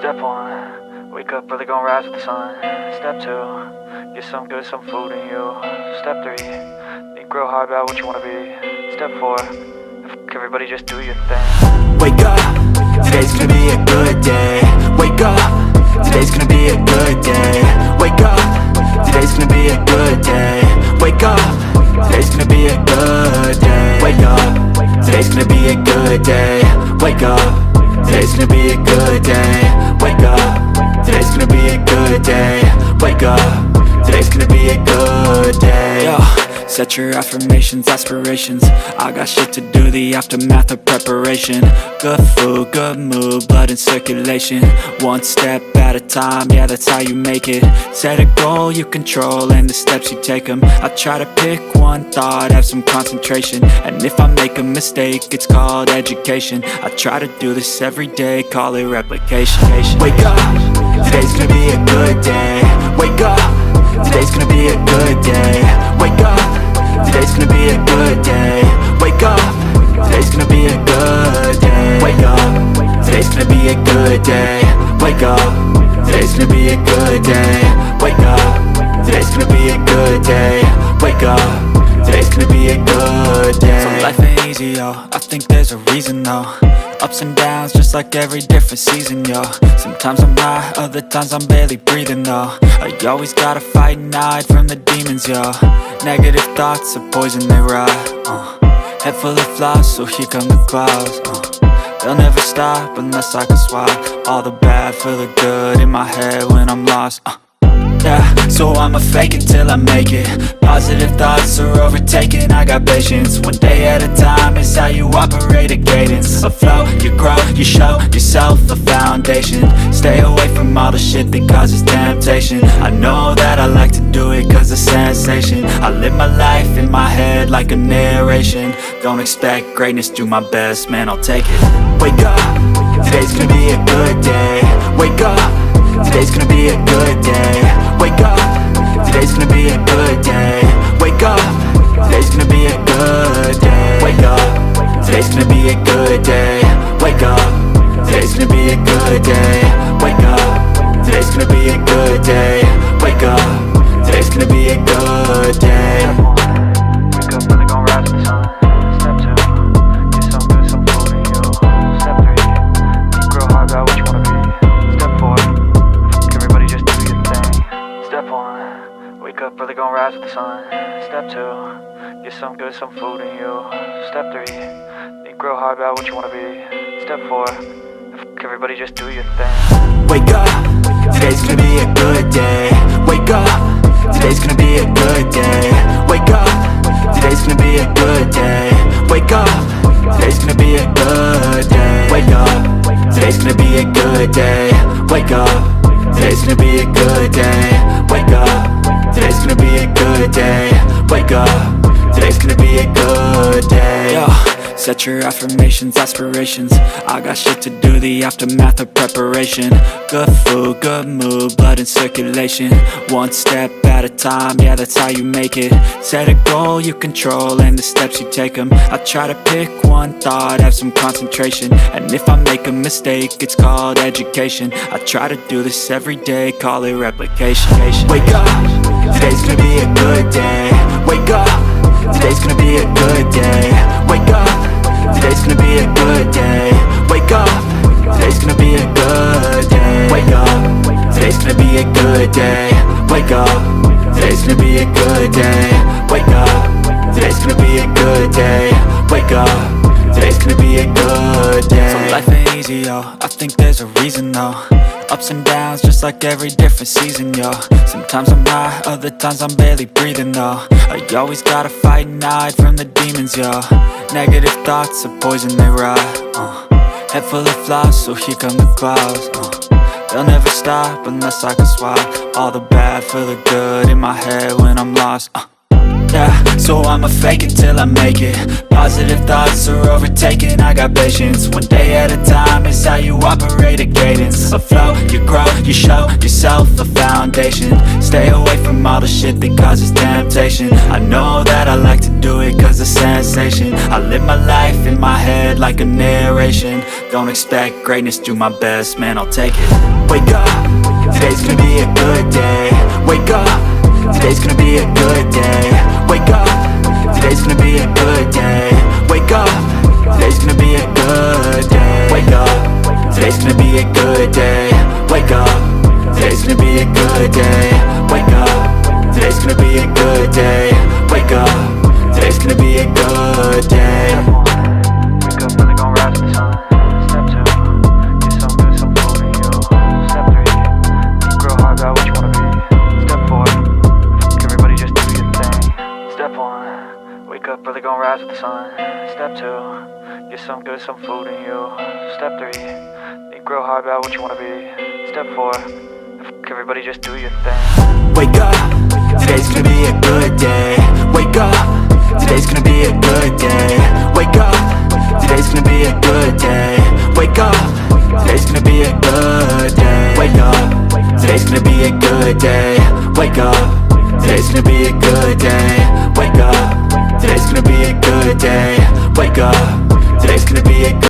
Step 1, wake up early, gonna rise with the sun. Step 2, get some good, some food in you. Step 3, think real hard about what you wanna be. Step 4, everybody just do your thing. Wake up, today's gonna be a good day. Wake up, today's gonna be a good day. Wake up, today's gonna be a good day. Wake up, today's gonna be a good day. Wake up, today's gonna be a good day. Wake up, today's gonna be a good day. Wake up, today's gonna be a good day. Wake up, today's gonna be a good day. Yo, set your affirmations, aspirations. I got shit to do, the aftermath of preparation. Good food, good mood, blood in circulation. One step at a time, yeah, that's how you make it. Set a goal you control and the steps you take them. I try to pick one thought, have some concentration. And if I make a mistake, it's called education. I try to do this every day, call it replication. Wake up, today's gonna be a good day. Wake up, today's gonna be a good day. Wake up, today's gonna be a good day. Wake up, today's gonna be a good day. Wake up, today's gonna be a good day. Wake up, today's gonna be a good day. Wake up, today's gonna be a good day. Wake up, today's gonna be a good day. So life ain't easy, yo, I think there's a reason though. Ups and downs, just like every different season, yo. Sometimes I'm high, other times I'm barely breathing, though. I always gotta fight and hide from the demons, yo. Negative thoughts are poison, they ride, Head full of flies, so here come the clouds, They'll never stop unless I can swap all the bad for the good in my head when I'm lost, Yeah, so I'ma fake it till I make it. Positive thoughts are overtaken, I got patience. One day at a time is how you operate a cadence. A flow, you grow, you show yourself a foundation. Stay away from all the shit that causes temptation. I know that I like to do it cause it's sensation. I live my life in my head like a narration. Don't expect greatness, do my best, man, I'll take it. Wake up, today's gonna be a good day. Wake up, today's gonna be a good day. Wake up, today's gonna be a good day. Wake up, today's gonna be a good day. Wake up, today's gonna be a good day. Wake up, today's gonna be a good day. Wake up, today's gonna be a good day. Wake up, today's gonna be a good day. Wake up early, gonna rise with the sun. Step 2, get some good, some food in you. Step 3, think real hard about what you wanna be. Step 4, everybody just do your thing. Step 1, wake up early, gonna rise with the sun. Step 2, get some good, some food in you. Step 3, think real hard about what you wanna be. Step 4, everybody just do your thing. Wake up, today's gonna be a good day. Wake up, today's gonna be a good day. Wake up, today's gonna be a good day. Wake up, today's gonna be a good day. Wake up, today's gonna be a good day. Wake up, today's gonna be a good day. Wake up, today's gonna be a good day. Wake up, today's gonna be a good day. Yo, set your affirmations, aspirations. I got shit to do, the aftermath of preparation. Good food, good mood, blood in circulation. One step at a time, yeah, that's how you make it. Set a goal you control and the steps you take them. I try to pick one thought, have some concentration. And if I make a mistake, it's called education. I try to do this every day, call it replication. Wake up, today's gonna be a good day. Wake up, today's gonna be a good day. Wake up, today's gonna be a good day. Wake up, today's gonna be a good day. Wake up, today's gonna be a good day. Wake up, today's gonna be a good day. Wake up, today's gonna be a good day. Wake up, today's gonna be a good day. So life ain't easy, yo, I think there's a reason though. Ups and downs, just like every different season, yo. Sometimes I'm high, other times I'm barely breathing, though. I always gotta fight and hide from the demons, yo. Negative thoughts are poison, they ride, Head full of flies, so here come the clouds, They'll never stop unless I can swap all the bad for the good in my head when I'm lost, Yeah, so I'ma fake it till I make it. Positive thoughts are overtaken, I got patience. One day at a time is how you operate a cadence. A flow, you grow, you show yourself a foundation. Stay away from all the shit that causes temptation. I know that I like to do it cause it's sensation. I live my life in my head like a narration. Don't expect greatness, do my best, man, I'll take it. Wake up, today's gonna be a good day. Wake up, today's gonna be a good day. Wake up, today's gonna be a good day. Wake up, today's gonna be a good day. Wake up, today's gonna be a good day. Wake up, today's gonna be a good day. Wake up, today's gonna be a good day. Wake up, today's gonna be a good day. Wake up, really gon' rise with the sun. Step 2, get some good, some food in you. Step 3, think real hard about what you wanna be. Step 4, everybody just do your thing. Step 1, wake up, really gon' rise with the sun. Step 2, get some good, some food in you. Step 3, think real hard about what you wanna be. Step 4, everybody just do your thing. Wake up, today's gonna be a good day. Wake up, today's gonna be a good day. Wake up, today's gonna be a good day. Wake up, today's gonna be a good day. Wake up, today's gonna be a good day. Wake up, today's gonna be a good day. Wake up, today's gonna be a good day. Wake up, today's gonna be a good